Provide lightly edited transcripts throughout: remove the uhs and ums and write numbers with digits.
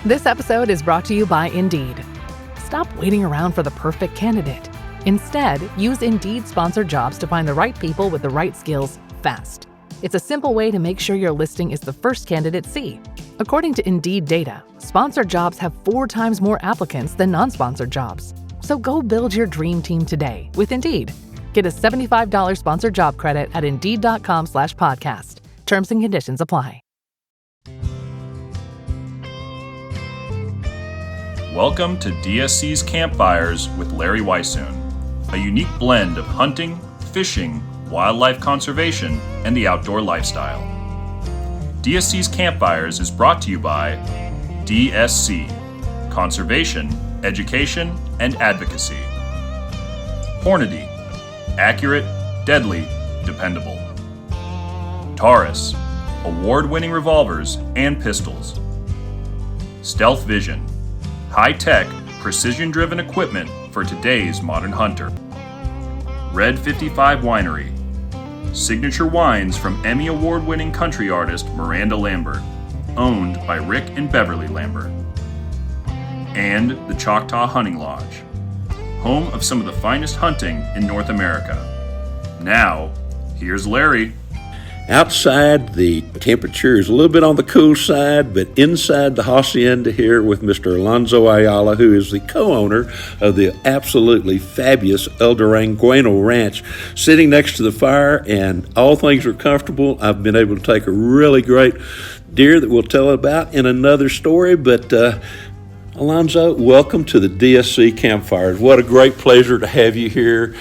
This episode is brought to you by Indeed. Stop waiting around for the perfect candidate. Instead, use Indeed sponsored jobs to find the right people with the right skills fast. It's a simple way to make sure your listing is the first candidates see. According to Indeed data, sponsored jobs have 4 times more applicants than non-sponsored jobs. So go build your dream team today with Indeed. Get a $75 sponsored job credit at Indeed.com/podcast. Terms and conditions apply. Welcome to DSC's Campfires with Larry Weishuhn, a unique blend of hunting, fishing, wildlife conservation, and the outdoor lifestyle. DSC's Campfires is brought to you by DSC, Conservation, Education, and Advocacy. Hornady, accurate, deadly, dependable. Taurus, award-winning revolvers and pistols. Stealth Vision, high-tech, precision-driven equipment for today's modern hunter. Red 55 Winery, signature wines from Emmy Award-winning country artist Miranda Lambert, owned by Rick and Beverly Lambert. And the Choctaw Hunting Lodge, home of some of the finest hunting in North America. Now, here's Larry. Outside, the temperature is a little bit on the cool side, but inside the hacienda here with Mr. Alonzo Ayala, who is the co-owner of the absolutely fabulous Durangueño Ranch, sitting next to the fire, and all things are comfortable. I've been able to take a really great deer that we'll tell about in another story, but Alonzo, welcome to the DSC Campfires. What a great pleasure to have you here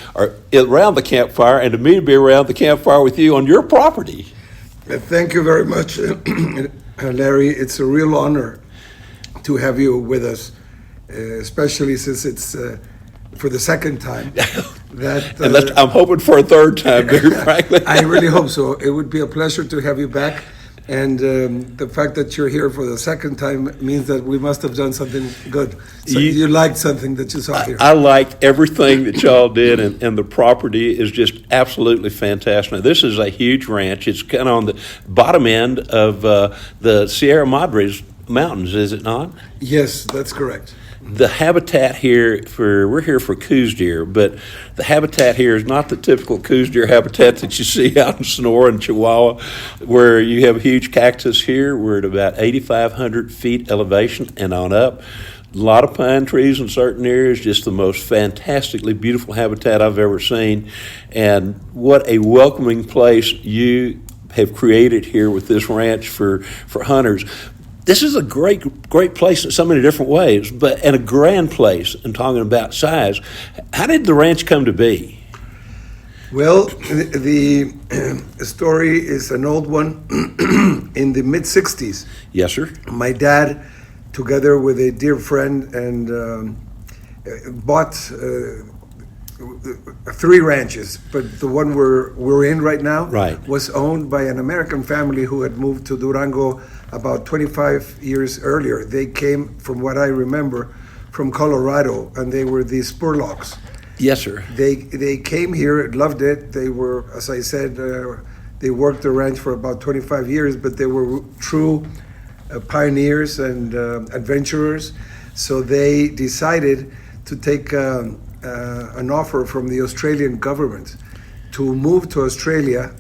around the campfire, and to me to be around the campfire with you on your property. Thank you very much, Larry. It's a real honor to have you with us, especially since it's for the second time. And I'm hoping for a third time, very frankly. I really hope so. It would be a pleasure to have you back. And the fact that you're here for the second time means that we must have done something good. So you liked something that you saw here. I liked everything that y'all did, and the property is just absolutely fantastic. Now, this is a huge ranch. It's kind of on the bottom end of the Sierra Madre mountains, is it not? Yes, that's correct. The habitat here we're here for Coues deer, but the habitat here is not the typical Coues deer habitat that you see out in Sonora and Chihuahua, where you have huge cactus here. We're at about 8,500 feet elevation and on up. A lot of pine trees in certain areas, just the most fantastically beautiful habitat I've ever seen. And what a welcoming place you have created here with this ranch for hunters. This is a great place in so many different ways, and a grand place. And talking about size, how did the ranch come to be? Well, the story is an old one. In the mid-'60s. Yes, sir. My dad, together with a dear friend, and bought 3 ranches, but the one we're in right now was owned by an American family who had moved to Durango about 25 years earlier. They came, from what I remember, from Colorado, and they were the Spurlocks. Yes, sir. They came here, loved it. They were, as I said, they worked the ranch for about 25 years, but they were true pioneers and adventurers. So they decided to take an offer from the Australian government to move to Australia,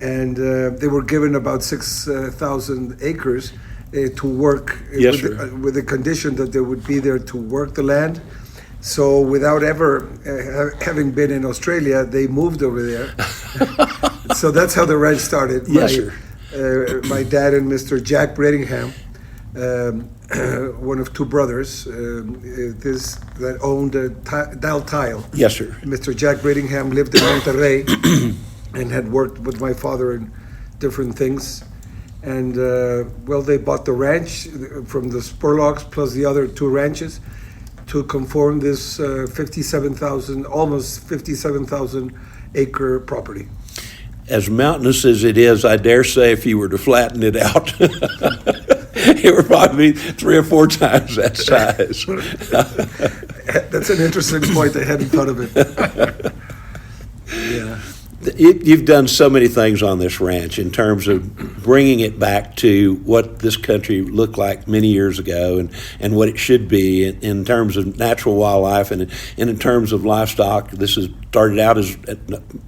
and they were given about 6,000 acres to work, with the condition that they would be there to work the land. So without ever having been in Australia, they moved over there. So that's how the ranch started. Yes, sir. My dad and Mr. Jack Brittingham, one of 2 brothers, that owned Dial Tile. Yes, sir. Mr. Jack Brittingham lived in Monterrey and had worked with my father in different things. And, they bought the ranch from the Spurlocks plus the other 2 ranches to conform this almost 57,000 acre property. As mountainous as it is, I dare say if you were to flatten it out, it would probably be 3 or 4 times that size. That's an interesting point. I hadn't thought of it. Yeah. You've done so many things on this ranch in terms of bringing it back to what this country looked like many years ago and what it should be in terms of natural wildlife and in terms of livestock. This has started out as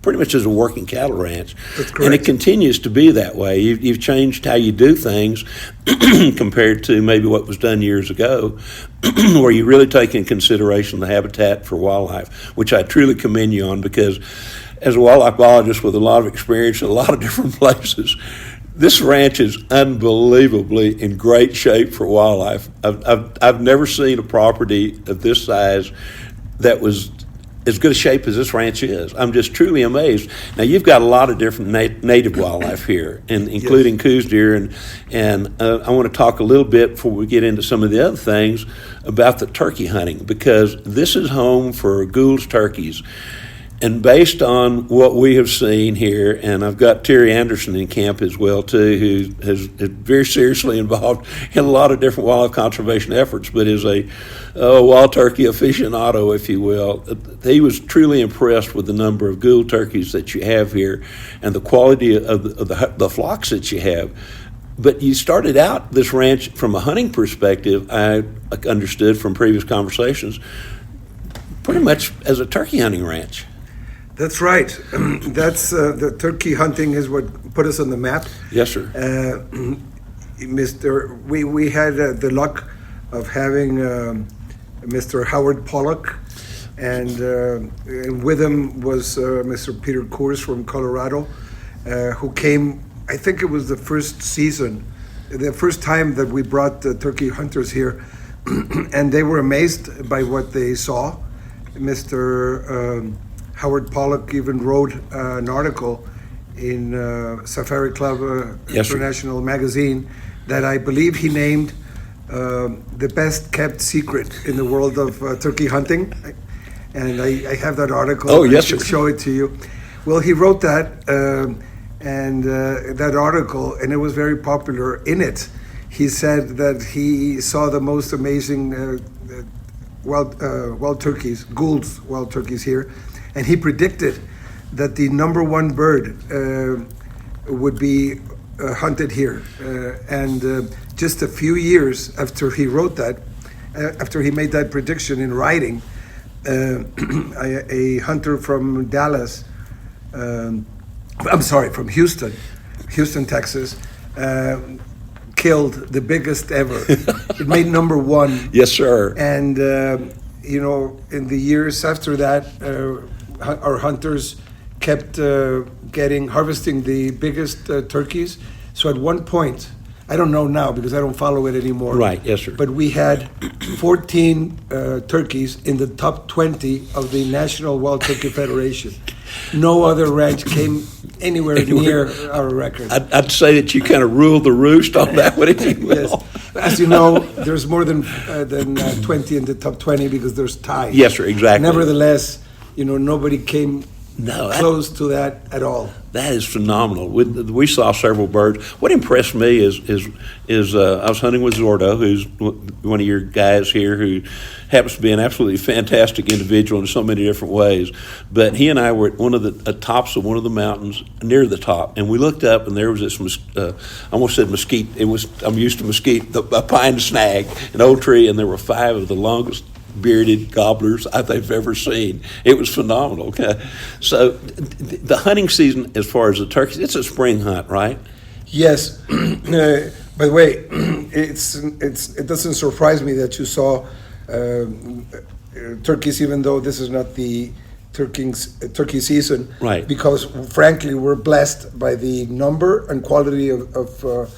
pretty much as a working cattle ranch. That's correct. And it continues to be that way. You've changed how you do things compared to maybe what was done years ago, where you really take in consideration the habitat for wildlife, which I truly commend you on, because as a wildlife biologist with a lot of experience in a lot of different places, this ranch is unbelievably in great shape for wildlife. I've never seen a property of this size that was as good a shape as this ranch is. I'm just truly amazed. Now, you've got a lot of different native wildlife here, and including Coues deer, and I want to talk a little bit before we get into some of the other things about the turkey hunting, because this is home for Gould's turkeys. And based on what we have seen here, and I've got Terry Anderson in camp as well too, who is very seriously involved in a lot of different wildlife conservation efforts, but is a wild turkey aficionado, if you will. He was truly impressed with the number of Gould turkeys that you have here and the quality of the flocks that you have. But you started out this ranch from a hunting perspective, I understood from previous conversations, pretty much as a turkey hunting ranch. That's right. That's the turkey hunting is what put us on the map. Yes, sir. We had the luck of having Mr. Howard Pollock, and with him was Mr. Peter Coues from Colorado, who came. I think it was the first season, the first time that we brought the turkey hunters here, and they were amazed by what they saw. Mr. Howard Pollock even wrote an article in Safari Club International magazine that I believe he named the best kept secret in the world of turkey hunting. And I have that article. Oh, yes, I can sir. show it to you. Well, he wrote that, and that article, and it was very popular. In it, he said that he saw the most amazing wild turkeys, Gould's wild turkeys here. And he predicted that the number one bird would be hunted here. And just a few years after he wrote that, after he made that prediction in writing, a hunter from Dallas, from Houston, Texas, killed the biggest ever. It made number one. Yes, sir. And, in the years after that, our hunters kept harvesting the biggest turkeys. So at one point, I don't know now because I don't follow it anymore. Right, yes, sir. But we had 14 turkeys in the top 20 of the National Wild Turkey Federation. No other ranch came anywhere near our record. I'd say that you kind of ruled the roost on that one, if you will. Yes. As you know, there's more than 20 in the top 20 because there's ties. Yes, sir, exactly. Nevertheless, nobody came close to that at all. That is phenomenal. We saw several birds. What impressed me is I was hunting with Zordo, who's one of your guys here, who happens to be an absolutely fantastic individual in so many different ways. But he and I were at one of the tops of one of the mountains, near the top, and we looked up, and there was this, I almost said mesquite. I'm used to mesquite, a pine snag, an old tree, and there were 5 of the longest bearded gobblers I've ever seen. It was phenomenal. Okay. So the hunting season, as far as the turkeys, it's a spring hunt, right? Yes. By the way, it doesn't surprise me that you saw turkeys, even though this is not the turkey season. Right. Because frankly, we're blessed by the number and quality of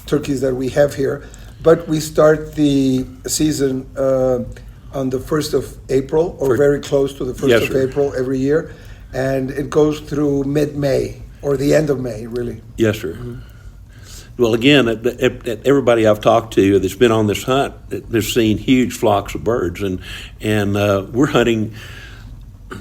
turkeys that we have here. But we start the season on the 1st of April, or very close to the 1st of April every year, and it goes through mid-May, or the end of May, really. Yes, sir. Mm-hmm. Well, again, everybody I've talked to that's been on this hunt, they've seen huge flocks of birds, and we're hunting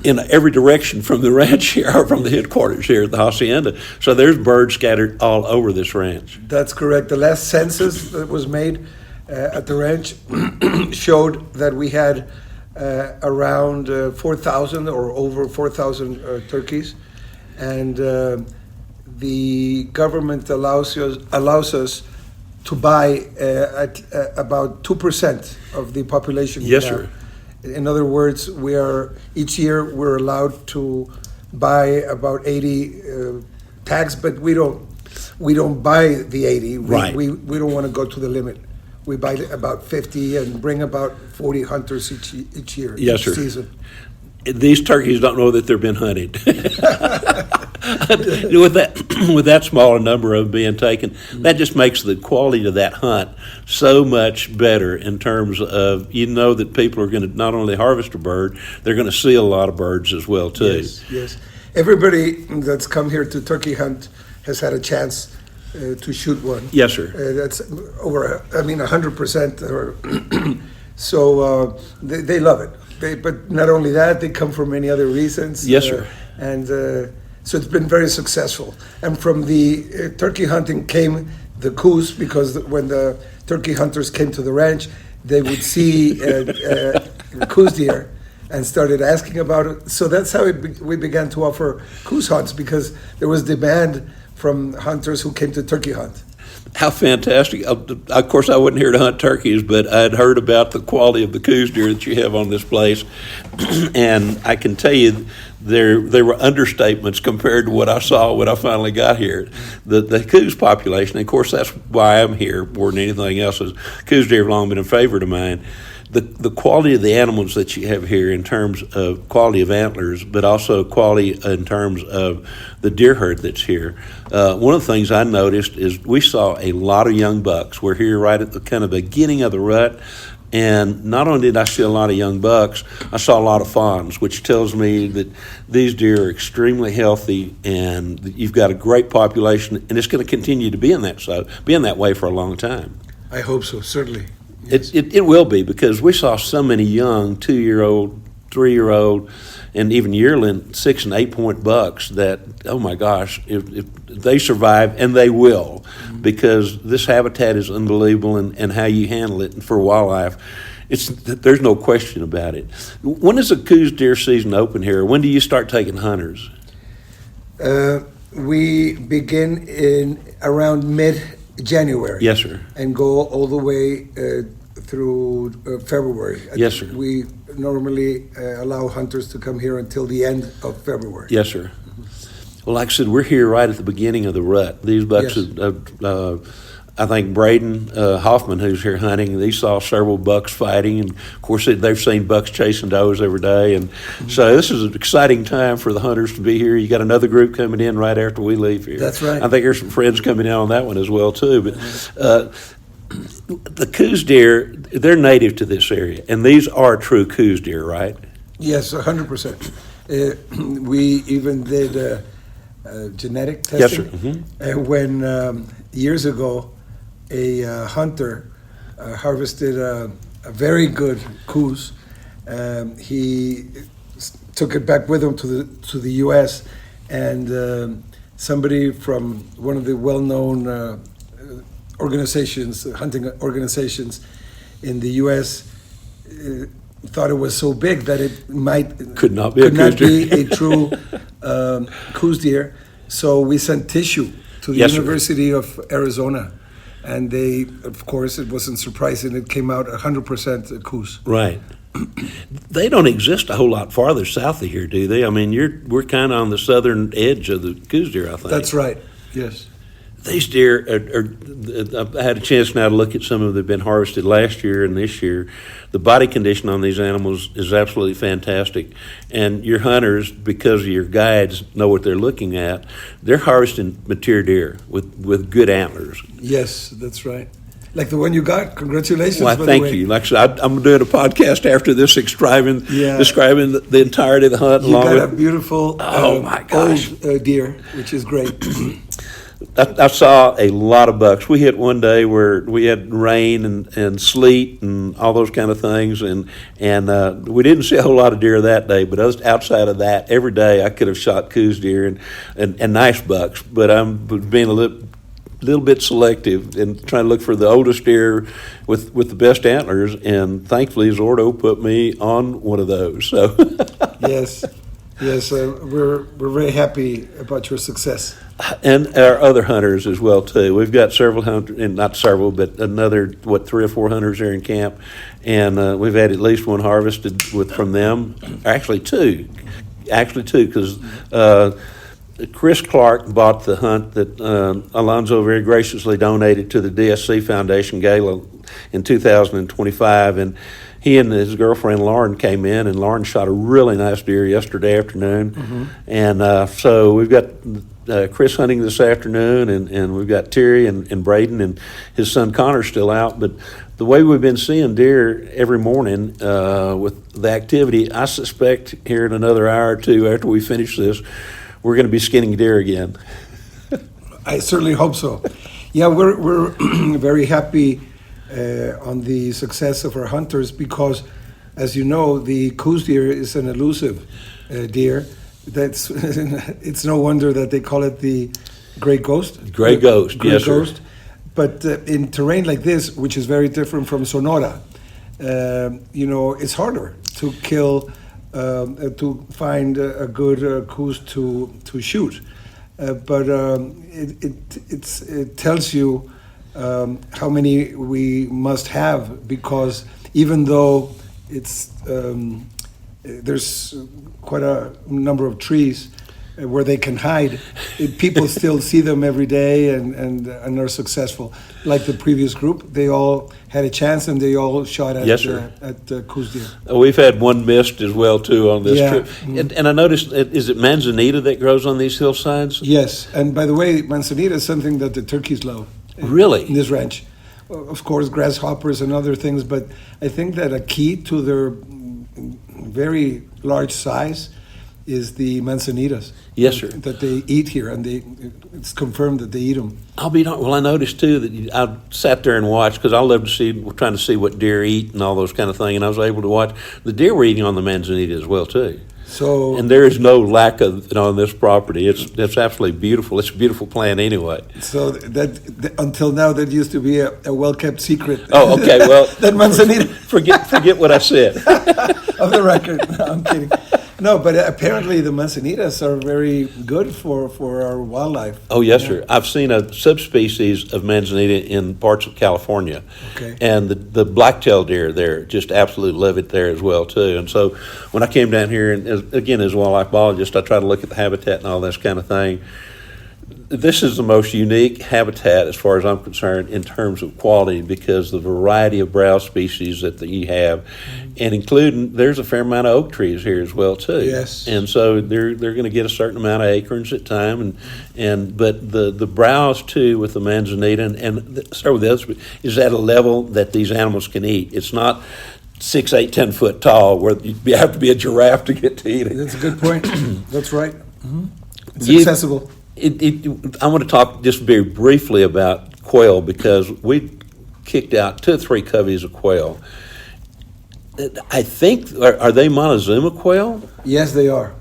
in every direction from the ranch here, or from the headquarters here at the hacienda. So there's birds scattered all over this ranch. That's correct. The last census that was made at the ranch showed that we had around 4,000 or over 4,000 turkeys. and the government allows us to buy at about 2% of the population. Yes, now. sir. In other words, each year we're allowed to buy about 80 tags, but we don't buy the 80. Right. We don't want to go to the limit. We buy about 50 and bring about 40 hunters each year. Yes, each sir. Season. These turkeys don't know that they've been hunted. with that smaller number of them being taken, that just makes the quality of that hunt so much better in terms of that people are going to not only harvest a bird, they're going to see a lot of birds as well too. Yes. Everybody that's come here to turkey hunt has had a chance to shoot one. Yes, sir. That's over 100%. So they love it. But not only that, they come for many other reasons. Yes, sir. And so it's been very successful. And from the turkey hunting came the Coues, because when the turkey hunters came to the ranch, they would see Coues deer and started asking about it. So that's how we began to offer Coues hunts, because there was demand from hunters who came to turkey hunt. How fantastic. Of course, I wasn't here to hunt turkeys, but I'd heard about the quality of the Coues deer that you have on this place. And I can tell you, there were understatements compared to what I saw when I finally got here. The Coues population, of course, that's why I'm here more than anything else, is Coues deer have long been a favorite of mine. The quality of the animals that you have here in terms of quality of antlers, but also quality in terms of the deer herd that's here. One of the things I noticed is we saw a lot of young bucks. We're here right at the kind of beginning of the rut, and not only did I see a lot of young bucks, I saw a lot of fawns, which tells me that these deer are extremely healthy, and you've got a great population, and it's going to continue to be in that way for a long time. I hope so, certainly. It will be, because we saw so many young 2-year-old, 3-year-old, and even yearling 6 and 8 point bucks that, oh my gosh, if they survive, and they will, because this habitat is unbelievable, and how you handle it for wildlife, there's no question about it. When does the Coues deer season open here? When do you start taking hunters? We begin in around mid-January. Yes, sir. And go all the way through February. Yes, sir. We normally allow hunters to come here until the end of February. Yes, sir. Well, like I said, we're here right at the beginning of the rut. These bucks, Yes. I think Braden Hoffman, who's here hunting, he saw several bucks fighting, and of course they've seen bucks chasing does every day, and so this is an exciting time for the hunters to be here. You got another group coming in right after we leave here. That's right. I think there's some friends coming in on that one as well too. But the Coues deer, they're native to this area, and these are true Coues deer, right? Yes, 100%. We even did genetic testing. Yes, sir. Mm-hmm. When years ago, a hunter harvested a very good Coues. He took it back with him to the U.S., and somebody from one of the well-known organizations, hunting organizations in the U.S., thought it was so big that it could not be a true Coues deer. So we sent tissue to the Yes, University of Arizona, and they, of course, it wasn't surprising. It came out 100% Coues. Right. They don't exist a whole lot farther south of here, do they? I mean, we're kind of on the southern edge of the Coues deer, I think. That's right. Yes. These deer I've had a chance now to look at some of them that have been harvested last year and this year. The body condition on these animals is absolutely fantastic. And your hunters, because of your guides, know what they're looking at. They're harvesting mature deer with good antlers. Yes, that's right. Like the one you got. Congratulations. Well, thank you. Like I said, I'm doing a podcast after this describing the entirety of the hunt. You got a beautiful my gosh. old deer, which is great. I saw a lot of bucks. We hit one day where we had rain and sleet and all those kind of things, and we didn't see a whole lot of deer that day. But outside of that, every day I could have shot Coues deer and nice bucks. But I'm being a little bit selective and trying to look for the oldest deer with the best antlers. And thankfully, Zordo put me on one of those. So yes. Yes, we're very happy about your success. And our other hunters as well too. We've got several hunters, and not several, but another 3 or 4 hunters here in camp, and we've had at least one harvested from them. Actually two, because Chris Clark bought the hunt that Alonzo very graciously donated to the DSC Foundation Gala in 2025, and he and his girlfriend Lauren came in, and Lauren shot a really nice deer yesterday afternoon. And so we've got Chris hunting this afternoon, and we've got Terry and Braden, and his son Connor's still out. But the way we've been seeing deer every morning with the activity, I suspect here in another hour or two after we finish this, we're going to be skinning deer again. I certainly hope so. Yeah, we're very happy on the success of our hunters because, as you know, the Coues deer is an elusive deer. That's it's no wonder that they call it the gray ghost. Gray ghost, Gray yes, ghost. sir. But in terrain like this, which is very different from Sonora, it's harder to kill, to find a good Coues to shoot. But it tells you how many we must have, because even though there's quite a number of trees where they can hide, people still see them every day and are successful. Like the previous group, they all had a chance and they all shot at Coues deer. We've had one missed as well too on this trip. Mm-hmm. And I noticed, is it manzanita that grows on these hillsides? Yes, and by the way, manzanita is something that the turkeys love. Really? In this ranch. Of course, grasshoppers and other things, but I think that a key to their very large size is the manzanitas. Yes, sir. That they eat here, and it's confirmed that they eat them. I'll be well. I noticed too that I sat there and watched, because I love to see, we're trying to see what deer eat and all those kind of things, and I was able to watch the deer were eating on the manzanita as well too. So, and there is no lack of it on this property. It's absolutely beautiful. It's a beautiful plant anyway. So that until now, that used to be a well-kept secret. Oh, okay. Well, that manzanita. Forget what I said. Of the record. No, I'm kidding. No, but apparently the manzanitas are very good for our wildlife. Oh, yes, sir. I've seen a subspecies of manzanita in parts of California. Okay. And the black-tailed deer there just absolutely love it there as well, too. And so when I came down here, and again, as a wildlife biologist, I try to look at the habitat and all this kind of thing. This is the most unique habitat, as far as I'm concerned, in terms of quality, because the variety of browse species that you have, and including, there's a fair amount of oak trees here as well too. Yes. And so they're going to get a certain amount of acorns at time, but the browse too with the manzanita and start with the other is at a level that these animals can eat. It's not 6, 8, 10 foot tall where you have to be a giraffe to get to eat it. That's a good point. That's right. Mm-hmm. It's accessible. I want to talk just very briefly about quail, because we kicked out 2 or 3 coveys of quail. I think, are they Montezuma quail? Yes, they are.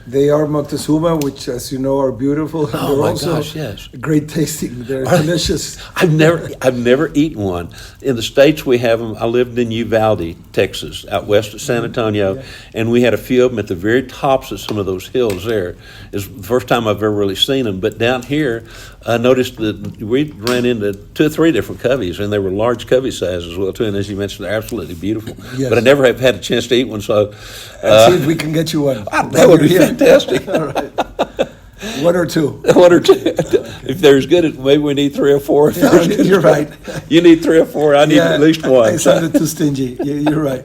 They are Moctezuma, which, as you know, are beautiful. And Oh, they're my also gosh, yes. great tasting. They're delicious. I've never eaten one. In the States, we have them. I lived in Uvalde, Texas, out west of San Antonio, and we had a few of them at the very tops of some of those hills there. It's the first time I've ever really seen them. But down here, I noticed that we ran into 2 or 3 different coveys, and they were large covey size as well, too. And as you mentioned, they're absolutely beautiful. Yes. But I never have had a chance to eat one, so... See if we can get you one. That would be fantastic. All right. 1 or 2. 1 or 2. If they're as good as, maybe we need 3 or 4. If they're as good as You're right. You need 3 or 4. I need at least 1. I sounded too stingy. You're right.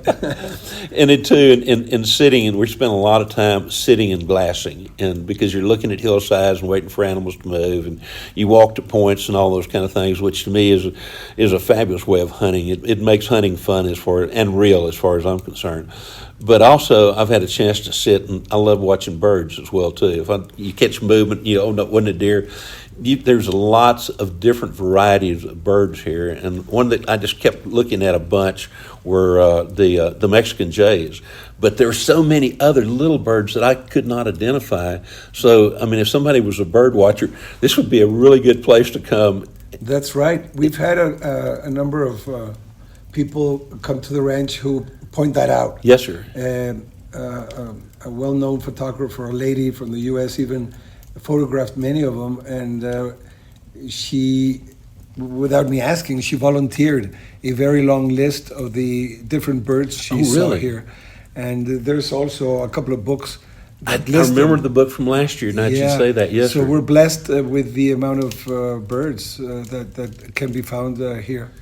And it too, in sitting, and we spend a lot of time sitting and glassing, and because you're looking at hillsides and waiting for animals to move, and you walk to points and all those kind of things, which to me is a fabulous way of hunting. It makes hunting fun and real as far as I'm concerned. But also, I've had a chance to sit, and I love watching birds as well too. If you catch movement, no, it wasn't a deer. There's lots of different varieties of birds here, and one that I just kept looking at a bunch were the Mexican jays. But there are so many other little birds that I could not identify. So, I mean, if somebody was a bird watcher, this would be a really good place to come. That's right. We've had a number of people come to the ranch who point that out. Yes, sir. a well-known photographer, a lady from the U.S., even photographed many of them, and she, without me asking, she volunteered a very long list of the different birds she saw here. And there's also a couple of books that I remember the book from last year, now that you say that, yes, so sir. we're blessed with the amount of birds that can be found here.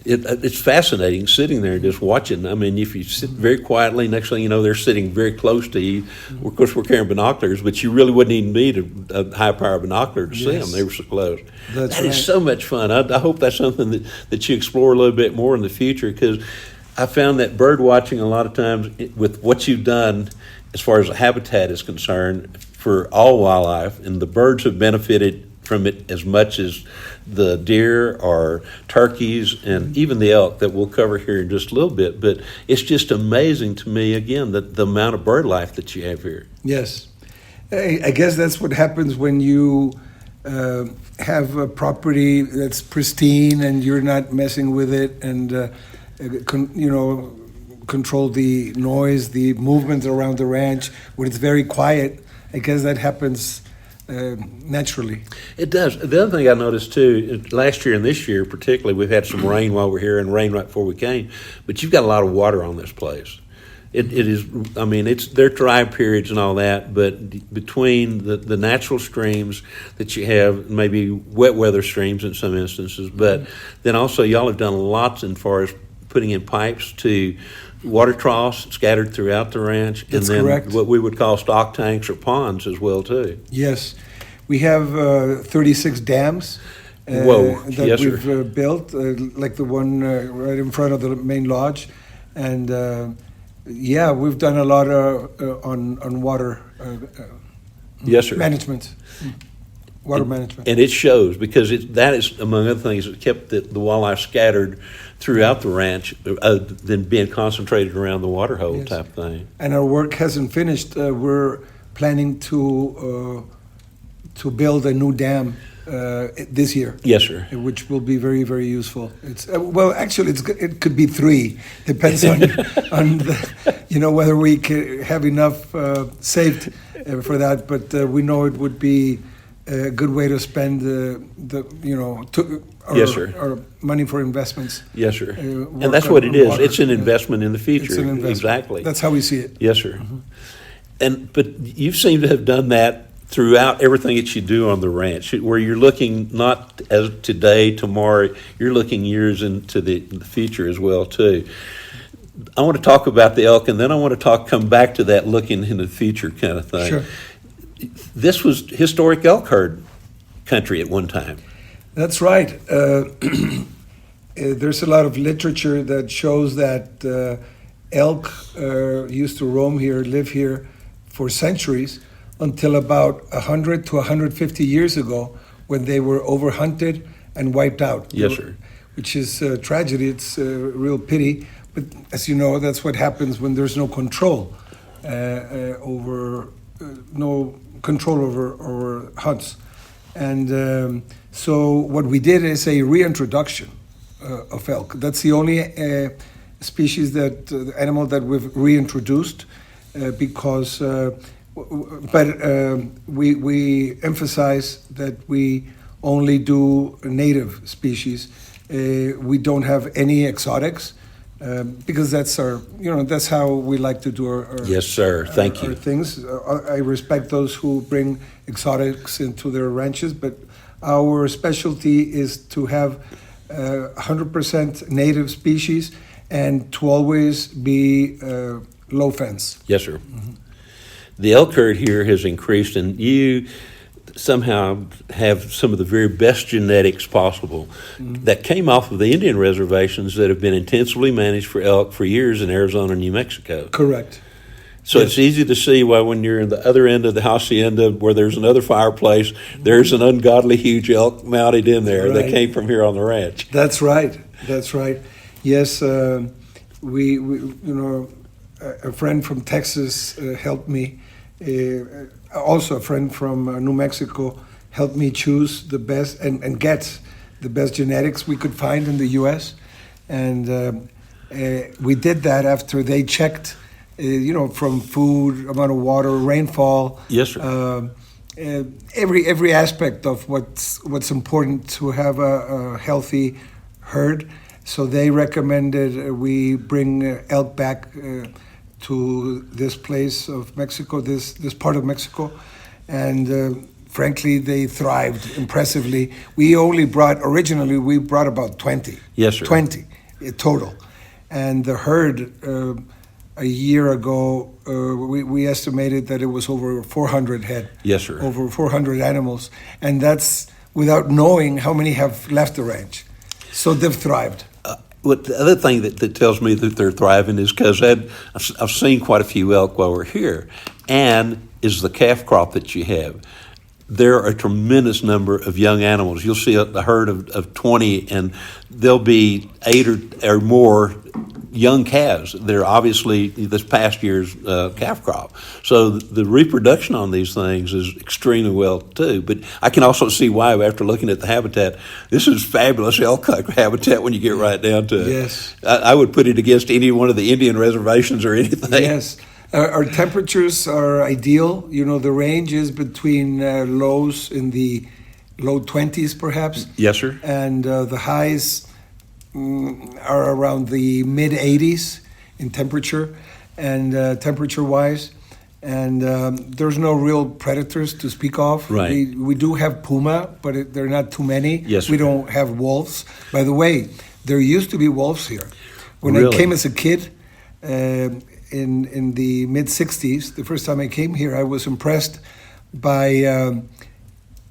It's fascinating sitting there just watching. I mean, if you sit very quietly, next thing you know, they're sitting very close to you. Of course, we're carrying binoculars, but you really wouldn't even need a high-power binocular to see them. They were so close. That's That right. is so much fun. I hope that's something that you explore a little bit more in the future, because I found that bird watching a lot of times with what you've done as far as the habitat is concerned for all wildlife, and the birds have benefited from it as much as the deer or turkeys and even the elk that we'll cover here in just a little bit. But it's just amazing to me, again, that the amount of bird life that you have here. Yes. I guess that's what happens when you have a property that's pristine and you're not messing with it, and control the noise, the movement around the ranch. When it's very quiet, I guess that happens naturally. It does. The other thing I noticed too, last year and this year particularly, we've had some rain while we're here and rain right before we came, but you've got a lot of water on this place. It is, I mean, it's their dry periods and all that, but between the natural streams that you have, maybe wet weather streams in some instances, but then also y'all have done lots as far as putting in pipes to water troughs scattered throughout the ranch, That's and then correct. what we would call stock tanks or ponds as well too. Yes. We have 36 dams Whoa. that Yes, sir. we've built, like the one right in front of the main lodge. And we've done a lot on water Yes, sir. management, water management. And it shows, because that is, among other things, that kept the wildlife scattered throughout the ranch than being concentrated around the water hole Yes. type thing. And our work hasn't finished. We're planning to build a new dam this year. Yes, sir. Which will be very, very useful. It's actually, it could be 3. Depends on whether we have enough saved for that. But we know it would be a good way to spend Yes, sir. our money for investments. Yes, sir. Work And that's on what it is. water. It's an investment in the future. It's an investment. Exactly. That's how we see it. Yes, sir. But you seem to have done that throughout everything that you do on the ranch, where you're looking not as today, tomorrow, you're looking years into the future as well too. I want to talk about the elk, and then I want to come back to that looking in the future kind of thing. Sure. This was historic elk herd country at one time. That's right. There's a lot of literature that shows that elk used to roam here, live here for centuries, until about 100 to 150 years ago, when they were overhunted and wiped out. Yes, sir. Which is a tragedy. It's a real pity. But as you know, that's what happens when there's no control over hunts. And so what we did is a reintroduction of elk. That's the only species animal that we've reintroduced because we emphasize that we only do native species. We don't have any exotics because that's that's how we like to do our Yes, sir. Thank you. our things. I respect those who bring exotics into their ranches, but our specialty is to have 100% native species and to always be low fence. Yes, sir. The elk herd here has increased, and you somehow have some of the very best genetics possible that came off of the Indian reservations that have been intensively managed for elk for years in Arizona and New Mexico. Correct. So Yes. it's easy to see why when you're in the other end of the hacienda where there's another fireplace, there's an ungodly huge elk mounted in there that Right. came from here on the ranch. That's right. That's right. Yes, we a friend from Texas helped me. Also, a friend from New Mexico helped me choose the best and get the best genetics we could find in the U.S. And we did that after they checked from food, amount of water, rainfall. Yes, sir. Every aspect of what's important to have a healthy herd. So they recommended we bring elk back to this place of Mexico, this part of Mexico, and frankly, they thrived impressively. Originally we brought about 20. Yes, sir. 20 total. And the herd, a year ago, we estimated that it was over 400 head. Yes, sir. Over 400 animals. And that's without knowing how many have left the ranch. So they've thrived. What the other thing that tells me that they're thriving is because I've seen quite a few elk while we're here, and is the calf crop that you have. There are a tremendous number of young animals. You'll see a herd of 20, and there'll be 8 or more young calves. They're obviously this past year's calf crop. So the reproduction on these things is extremely well too. But I can also see why, after looking at the habitat, this is fabulous elk habitat when you get right down to it. Yes. I would put it against any one of the Indian reservations or anything. Yes. Our temperatures are ideal. The range is between lows in the low 20s, perhaps. Yes, sir. And the highs are around the mid 80s in temperature and temperature-wise. And there's no real predators to speak of. Right. We do have puma, but there are not too many. Yes, sir. We don't have wolves. By the way, there used to be wolves here. When Really? I came as a kid, in the mid 60s, the first time I came here, I was impressed by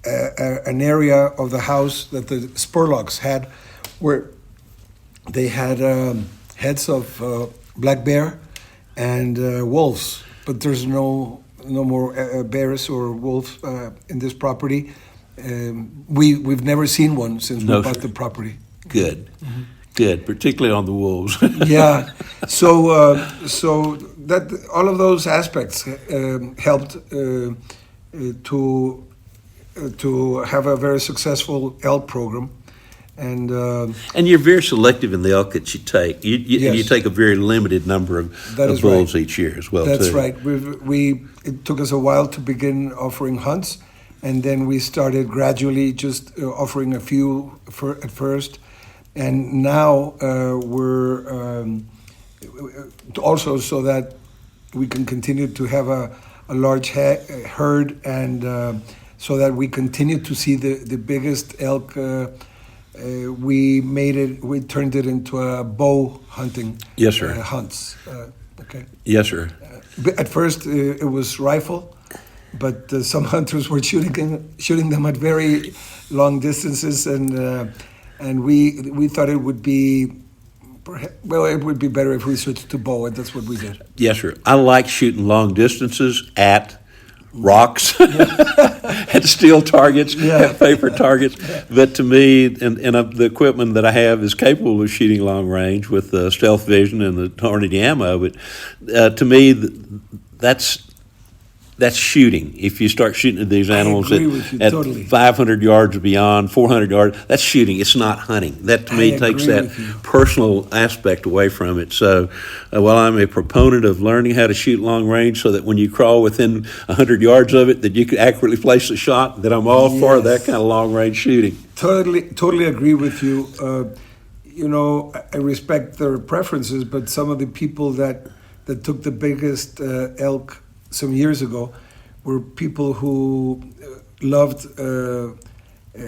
an area of the house that the Spurlocks had, where they had heads of black bear and wolves, but there's no more bears or wolves in this property. We've never seen one since we bought the property. Good. Mm-hmm. Good, particularly on the wolves. Yeah, so that all of those aspects helped to have a very successful elk program, and you're very selective in the elk that you take. Yes. You take a very limited number of bulls each year as well. That's too. right. It took us a while to begin offering hunts, and then we started gradually just offering a few at first. And now we're also so that we can continue to have a large herd, and so that we continue to see the biggest elk. We turned it into a bow hunting. Yes, sir. Hunts. Okay. Yes, sir. At first it was rifle, but some hunters were shooting them at very long distances, and we thought it would be, it would be better if we switched to bow, and that's what we did. Yes, sir. I like shooting long distances at rocks, at steel targets, at paper targets. But to me, and the equipment that I have is capable of shooting long range with stealth vision and the hornady ammo. But to me, that's shooting. If you start shooting at these animals at totally. 500 yards or beyond, 400 yards, that's shooting. It's not hunting. That, to me, takes that personal aspect away from it. So while I'm a proponent of learning how to shoot long range so that when you crawl within 100 yards of it that you can accurately place the shot, that I'm all for that kind of long range shooting. Totally agree with you. I respect their preferences, but some of the people that took the biggest elk some years ago were people who loved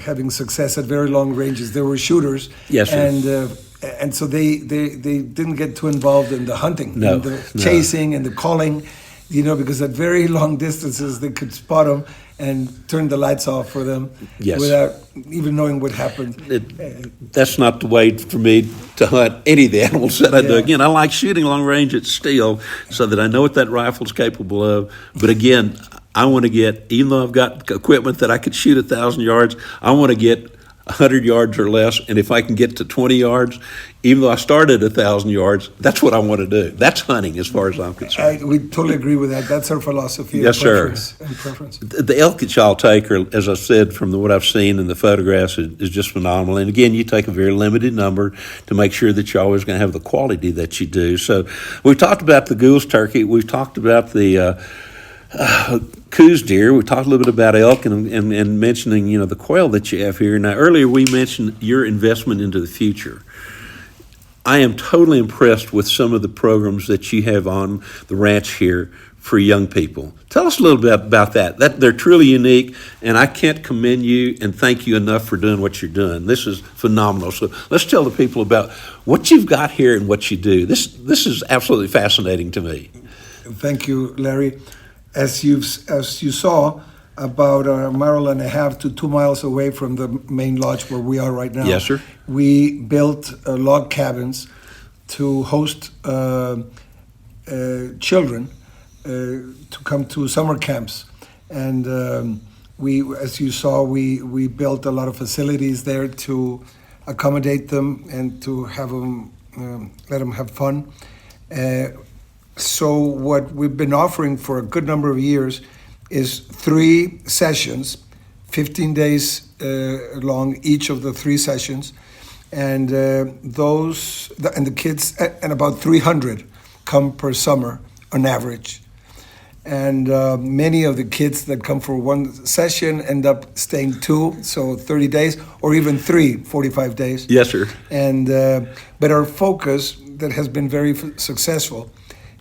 having success at very long ranges. They were shooters. Yes, sir. And so they didn't get too involved in the hunting, and the chasing and the calling, because at very long distances they could spot them and turn the lights off for them without even knowing what happened. That's not the way for me to hunt any of the animals that I do. Again, I like shooting long range at steel so that I know what that rifle's capable of. But again, I want to get, even though I've got equipment that I could shoot 1,000 yards, I want to get 100 yards or less, and if I can get to 20 yards, even though I started at 1,000 yards, that's what I want to do. That's hunting as far as I'm concerned. We totally agree with that. That's our philosophy. Yes, sir. And preference. The elk that y'all take, are, as I said, from what I've seen in the photographs, is just phenomenal. And again, you take a very limited number to make sure that you're always going to have the quality that you do. So we've talked about the Coues turkey. We've talked about the Coues deer. We talked a little bit about elk and mentioning, the quail that you have here. Now, earlier we mentioned your investment into the future. I am totally impressed with some of the programs that you have on the ranch here for young people. Tell us a little bit about that. They're truly unique, and I can't commend you and thank you enough for doing what you're doing. This is phenomenal. So let's tell the people about what you've got here and what you do. This is absolutely fascinating to me. Thank you, Larry. As you saw, about a mile and a half to 2 miles away from the main lodge where we are right now. Yes, sir. We built log cabins to host children to come to summer camps. And we, as you saw, we built a lot of facilities there to accommodate them and to have them, let them have fun. So what we've been offering for a good number of years is 3 sessions, 15 days long, each of the 3 sessions, and the kids, and about 300 come per summer on average. And many of the kids that come for 1 session end up staying 2, so 30 days, or even 3, 45 days. Yes, sir. And but our focus, that has been very successful,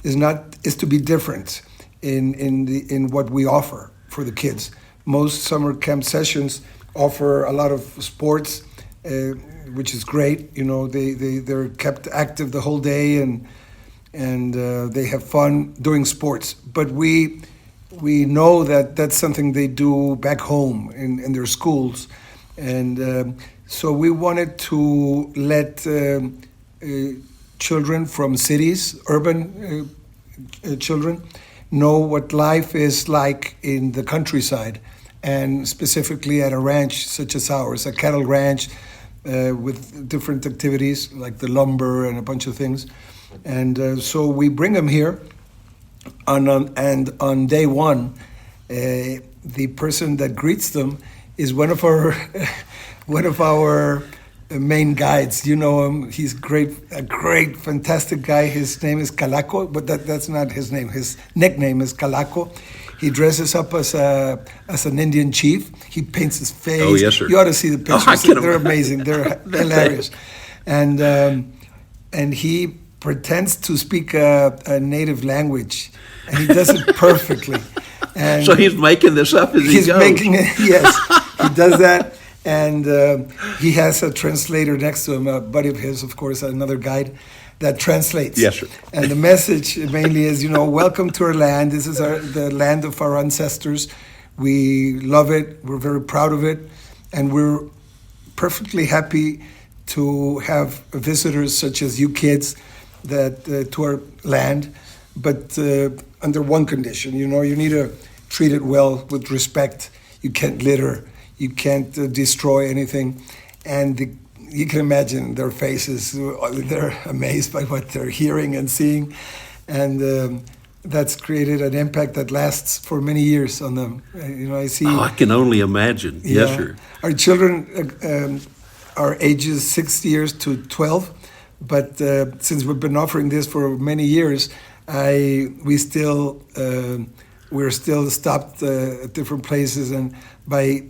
is to be different in what we offer for the kids. Most summer camp sessions offer a lot of sports, which is great. They're kept active the whole day and they have fun doing sports. But we know that that's something they do back home in their schools, and so we wanted to let children from cities, urban children, know what life is like in the countryside, and specifically at a ranch such as ours, a cattle ranch with different activities like the lumber and a bunch of things. And so we bring them here, and on day one, the person that greets them is one of our main guides. You know him. He's a great, fantastic guy. His name is Calaco, but that's not his name. His nickname is Calaco. He dresses up as an Indian chief. He paints his face. Oh, yes, sir. You ought to see the pictures. They're amazing. They're hilarious. And he pretends to speak a native language, and he does it perfectly. And so he's making this up as he goes. He's making it, yes. He does that. And he has a translator next to him, a buddy of his, of course, another guide that translates. Yes, sir. And the message mainly is, welcome to our land. This is the land of our ancestors. We love it. We're very proud of it. And we're perfectly happy to have visitors such as you kids to our land, but under one condition. You need to treat it well, with respect. You can't litter. You can't destroy anything. And you can imagine their faces. They're amazed by what they're hearing and seeing. And that's created an impact that lasts for many years on them. I see. Oh, I can only imagine. Yeah, yes, sir. Our children are ages 6 years to 12. But since we've been offering this for many years, we're still stopped at different places, and by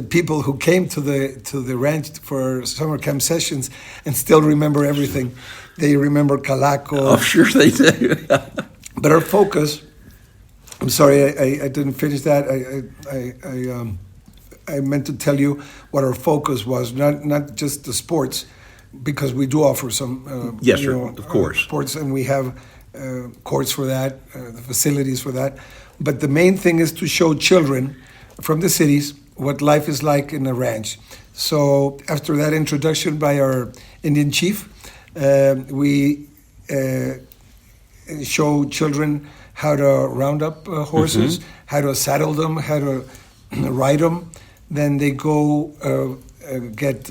people who came to the ranch for summer camp sessions and still remember everything. They remember Calaco. Oh, sure they do. But our focus, I'm sorry, I didn't finish that. I meant to tell you what our focus was, not just the sports, because we do offer some yes, sir, of course, sports, and we have courts for that, the facilities for that. But the main thing is to show children from the cities what life is like in a ranch. So after that introduction by our Indian chief, we show children how to round up horses, how to saddle them, how to ride them, Then they go get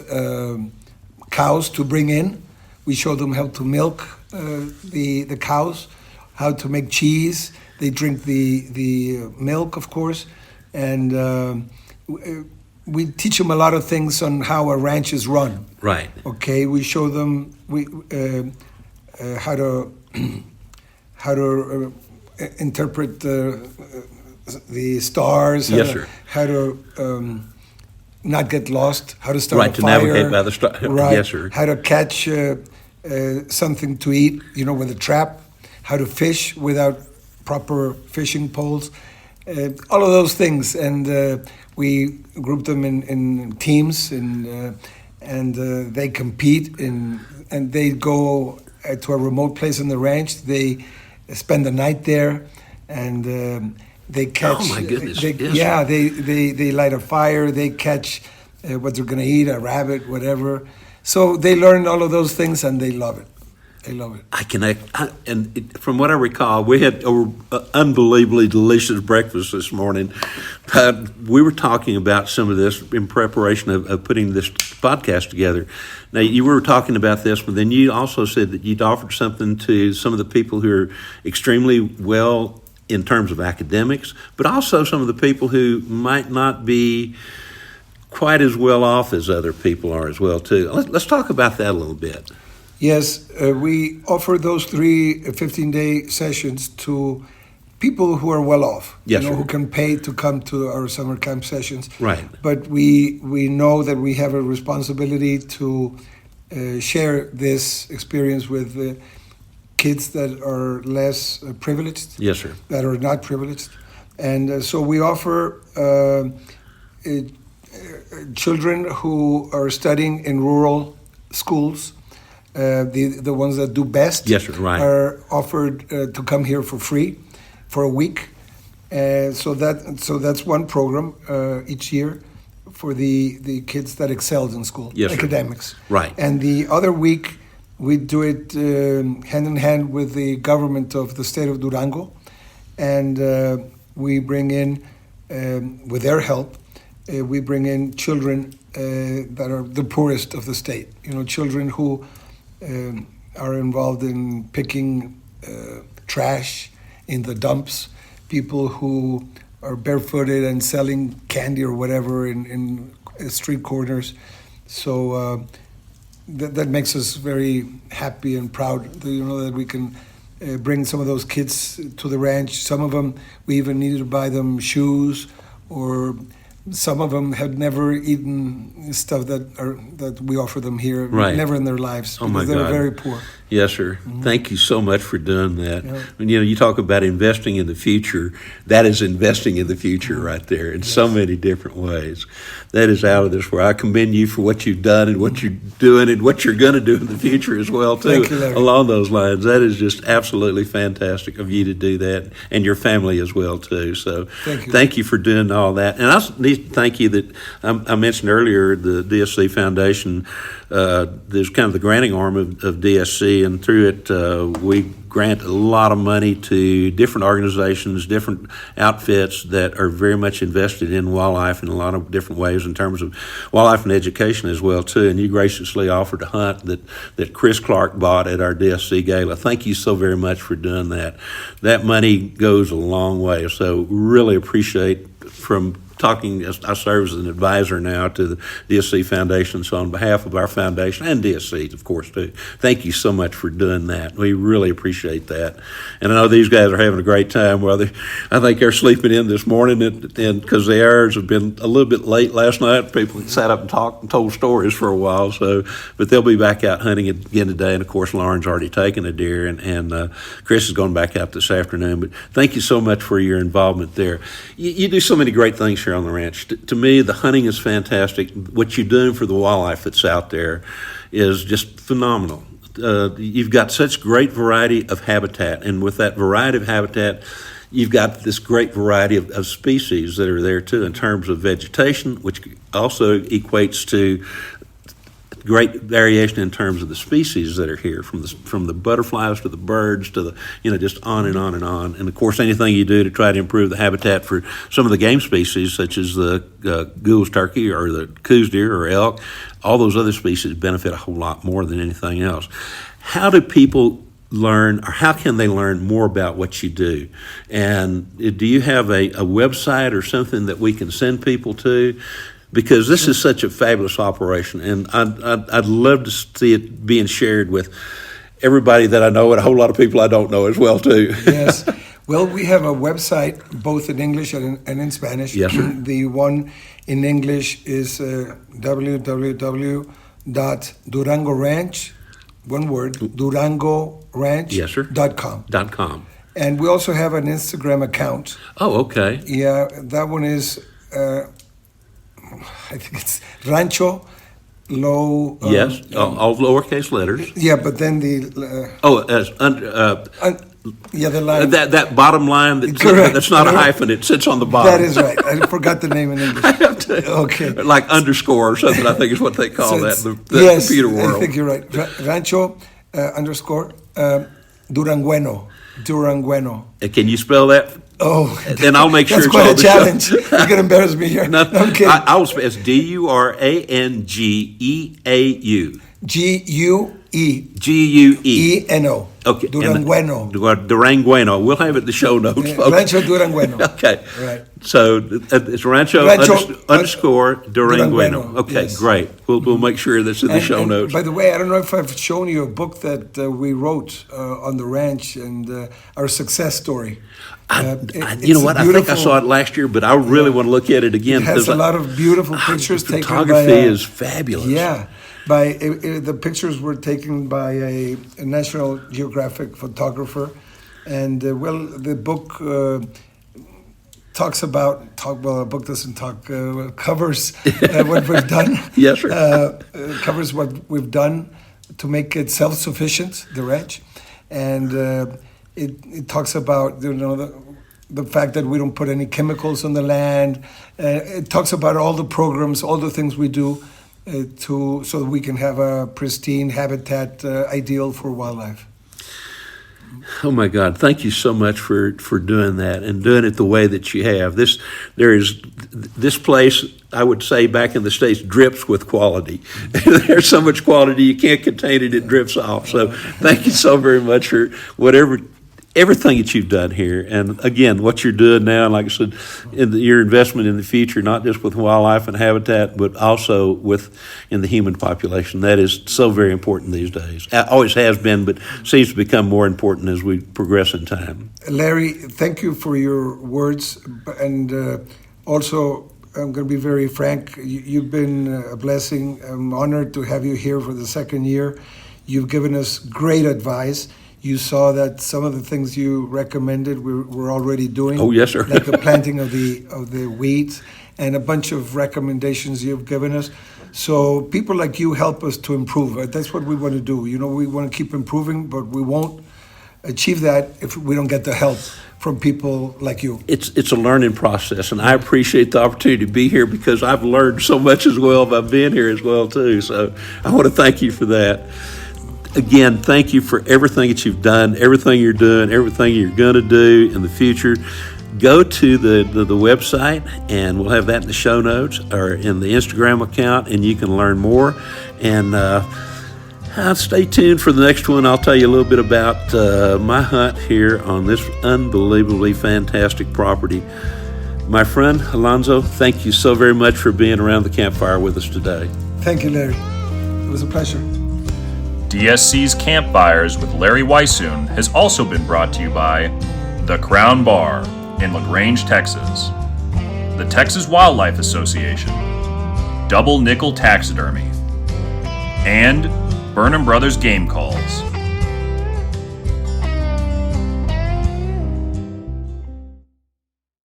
cows to bring in. We show them how to milk the cows, how to make cheese. They drink the milk, of course, and we teach them a lot of things on how a ranch is run. Right. Okay, we show them how to interpret the stars. Yes, sir. How to not get lost. How to start Right, a to fire. navigate by the stars. Right. Yes, sir. How to catch something to eat. With a trap. How to fish without proper fishing poles. All of those things, and we group them in teams, and they compete, and they go to a remote place on the ranch. They spend the night there, and they catch. Oh my goodness! They light a fire. They catch what they're going to eat, a rabbit, whatever. So they learn all of those things, and they love it. They love it. From what I recall, we had an unbelievably delicious breakfast this morning. We were talking about some of this in preparation of putting this podcast together. Now, you were talking about this, but then you also said that you'd offered something to some of the people who are extremely well in terms of academics, but also some of the people who might not be quite as well off as other people are as well, too. Let's talk about that a little bit. Yes, we offer those 3 15-day sessions to people who are well off, yes, sir. Who can pay to come to our summer camp sessions. Right. But we know that we have a responsibility to share this experience with kids that are less privileged. Yes, sir. That are not privileged. And so we offer children who are studying in rural schools. The ones that do best, yes, sir, right. are offered to come here for free for a week. So that's one program each year for the kids that excelled in school, yes, academics. Sir. Right. And the other week we do it hand in hand with the government of the state of Durango, and we bring in, with their help, we bring in children that are the poorest of the state. Children who are involved in picking trash in the dumps, people who are barefooted and selling candy or whatever in street corners. So that makes us very happy and proud, that we can bring some of those kids to the ranch. Some of them, we even needed to buy them shoes, or some of them had never eaten stuff that we offer them here, right. Never in their lives, because they were very poor. Yes, sir. Mm-hmm. Thank you so much for doing that. Yeah. And, you talk about investing in the future. That is investing in the future right there in so many different ways. That is out of this world. I commend you for what you've done and what you're doing and what you're going to do in the future as well, too. Thank you, Larry. Along those lines. That is just absolutely fantastic of you to do that, and your family as well, too. So thank you for doing all that. And I also need to thank you that I mentioned earlier the DSC Foundation. There's kind of the granting arm of DSC, and through it we grant a lot of money to different organizations, different outfits that are very much invested in wildlife in a lot of different ways in terms of wildlife and education as well, too. And you graciously offered a hunt that Chris Clark bought at our DSC Gala. Thank you so very much for doing that. That money goes a long way, so really appreciate from talking. I serve as an advisor now to the DSC Foundation, so on behalf of our foundation and DSC, of course, too, thank you so much for doing that. We really appreciate that. And I know these guys are having a great time. Well, I think they're sleeping in this morning, and because the hours have been a little bit late last night, people sat up and talked and told stories for a while. So, but they'll be back out hunting again today. And of course, Lauren's already taken a deer, and Chris is going back out this afternoon. But thank you so much for your involvement there. You do so many great things here on the ranch. To me, the hunting is fantastic. What you're doing for the wildlife that's out there is just phenomenal. You've got such great variety of habitat, and with that variety of habitat, you've got this great variety of species that are there too in terms of vegetation, which also equates to great variation in terms of the species that are here, from the butterflies to the birds to the, just on and on and on. And of course, anything you do to try to improve the habitat for some of the game species, such as the Gould's turkey or the Coues deer or elk, all those other species benefit a whole lot more than anything else. How do people learn, or how can they learn more about what you do? And do you have a website or something that we can send people to? Because this is such a fabulous operation, and I'd love to see it being shared with everybody that I know and a whole lot of people I don't know as well, too. Yes. Well, we have a website both in English and in Spanish. Yes, sir. The one in English is www.Durango Ranch, one word, Durango Ranch. Yes, sir. .com. .com. And we also have an Instagram account. Oh, okay. Yeah, that one is, I think it's Rancho Low. Yes, all lowercase letters. Yeah, but then the. The line. That bottom line that's not a hyphen, it sits on the bottom. That is right. I forgot the name in English. I have to, okay. Like underscore or something, I think is what they call that in the yes, computer world. I think you're right. Rancho underscore Durangueño. Durangueño. Can you spell that? Oh, then I'll make sure that's it's quite on a the challenge. show. You're gonna embarrass me here. No, okay. I'll spell it's Durangeau. Gueno. Okay. Durangueño. Durangueño. We'll have it in the show notes, folks. Rancho Durangueño. Okay. Right. So it's Rancho underscore Durangueño. Okay, yes. Great. We'll make sure that's in the show notes. By the way, I don't know if I've shown you a book that we wrote on the ranch and our success story. You know what? I think I saw it last year, but I really want to look at it again. It has a lot of beautiful pictures taken by... Photography is fabulous. Yeah. The pictures were taken by a National Geographic photographer. And, the book a book doesn't talk, covers what we've done. Yes, sir. Covers what we've done to make it self-sufficient, the ranch. And it talks about, the fact that we don't put any chemicals on the land. It talks about all the programs, all the things we do so that we can have a pristine habitat ideal for wildlife. Oh my God! Thank you so much for doing that and doing it the way that you have. This place, I would say, back in the States, drips with quality. There's so much quality you can't contain it; it drips off. So, thank you so very much for everything that you've done here, and again, what you're doing now, like I said, your investment in the future, not just with wildlife and habitat, but also in the human population. That is so very important these days. Always has been, but seems to become more important as we progress in time. Larry, thank you for your words, and also, I'm going to be very frank, you've been a blessing. I'm honored to have you here for the second year. You've given us great advice. You saw that some of the things you recommended we're already doing. Oh, yes, sir. Like the planting of the weeds and a bunch of recommendations you've given us. So people like you help us to improve. That's what we want to do. We want to keep improving, but we won't achieve that if we don't get the help from people like you. It's a learning process, and I appreciate the opportunity to be here because I've learned so much as well by being here as well, too. So I want to thank you for that. Again, thank you for everything that you've done, everything you're doing, everything you're going to do in the future. Go to the website, and we'll have that in the show notes or in the Instagram account, and you can learn more. And stay tuned for the next one. I'll tell you a little bit about my hunt here on this unbelievably fantastic property. My friend Alonzo, thank you so very much for being around the campfire with us today. Thank you, Larry. It was a pleasure. DSC's Campfires with Larry Weishuhn has also been brought to you by The Crown Bar in LaGrange, Texas, the Texas Wildlife Association, Double Nickel Taxidermy, and Burnham Brothers Game Calls.